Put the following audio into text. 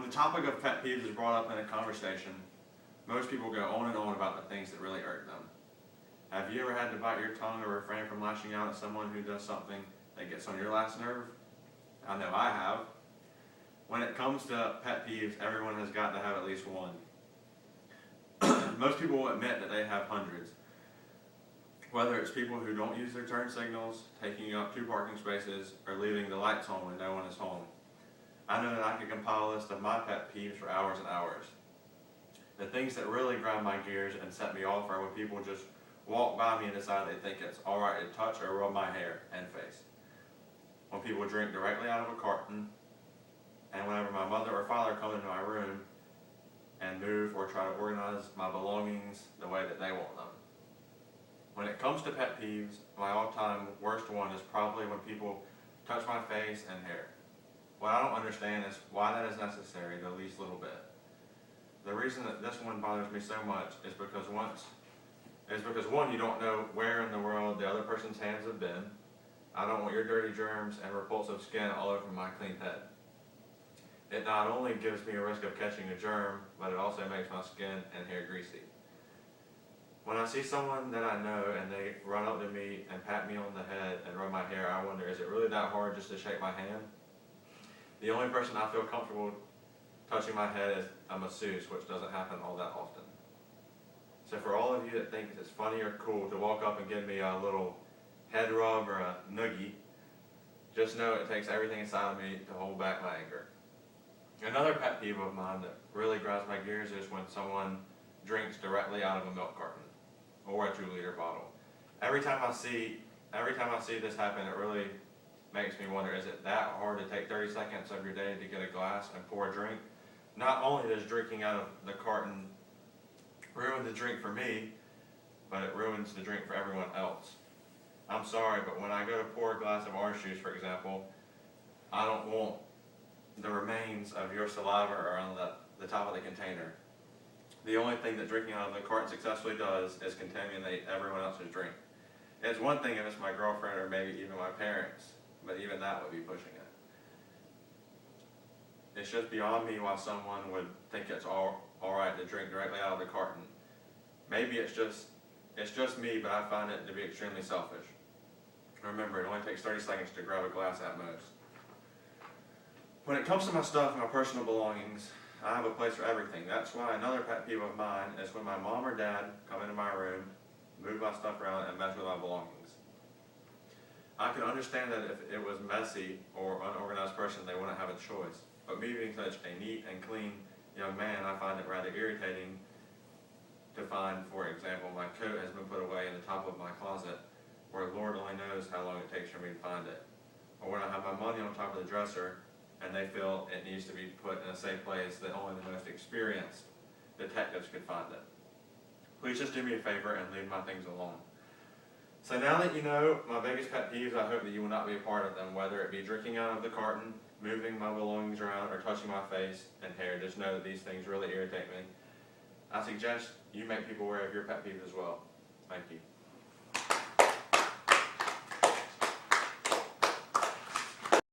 When the topic of pet peeves is brought up in a conversation, most people go on and on about the things that really irk them. Have you ever had to bite your tongue or refrain from lashing out at someone who does something that gets on your last nerve? I know I have. When it comes to pet peeves, everyone has got to have at least one. Most people will admit that they have hundreds. Whether it's people who don't use their turn signals, taking up 2 parking spaces, or leaving the lights on when no one is home. I know that I could compile a list of my pet peeves for hours and hours. The things that really grind my gears and set me off are when people just walk by me and decide they think it's alright to touch or rub my hair and face. When people drink directly out of a carton, and whenever my mother or father come into my room and move or try to organize my belongings the way that they want them. When it comes to pet peeves, my all-time worst one is probably when people touch my face and hair. What I don't understand is why that is necessary the least little bit. The reason that this one bothers me so much is because one, you don't know where in the world the other person's hands have been. I don't want your dirty germs and repulsive skin all over my clean head. It not only gives me a risk of catching a germ, but it also makes my skin and hair greasy. When I see someone that I know and they run up to me and pat me on the head and rub my hair, I wonder, is it really that hard just to shake my hand? The only person I feel comfortable touching my head is a masseuse, which doesn't happen all that often. So for all of you that think it's funny or cool to walk up and give me a little head rub or a noogie, just know it takes everything inside of me to hold back my anger. Another pet peeve of mine that really grinds my gears is when someone drinks directly out of a milk carton or a 2-liter bottle. Every time I see this happen, it really makes me wonder, is it that hard to take 30 seconds of your day to get a glass and pour a drink? Not only does drinking out of the carton ruin the drink for me, but it ruins the drink for everyone else. I'm sorry, but when I go to pour a glass of orange juice, for example, I don't want the remains of your saliva around the top of the container. The only thing that drinking out of the carton successfully does is contaminate everyone else's drink. It's one thing if it's my girlfriend or maybe even my parents, but even that would be pushing it. It's just beyond me why someone would think it's alright to drink directly out of the carton. Maybe it's just me, but I find it to be extremely selfish. Remember, it only takes 30 seconds to grab a glass at most. When it comes to my stuff, my personal belongings, I have a place for everything. That's why another pet peeve of mine is when my mom or dad come into my room, move my stuff around, and mess with my belongings. I can understand that if it was messy or unorganized person, they wouldn't have a choice. But me being such a neat and clean young man, I find it rather irritating to find, for example, my coat has been put away in the top of my closet, where Lord only knows how long it takes for me to find it. Or when I have my money on top of the dresser, and they feel it needs to be put in a safe place that only the most experienced detectives could find it. Please just do me a favor and leave my things alone. So now that you know my biggest pet peeves, I hope that you will not be a part of them, whether it be drinking out of the carton, moving my belongings around, or touching my face and hair. Just know that these things really irritate me. I suggest you make people aware of your pet peeves as well. Thank you.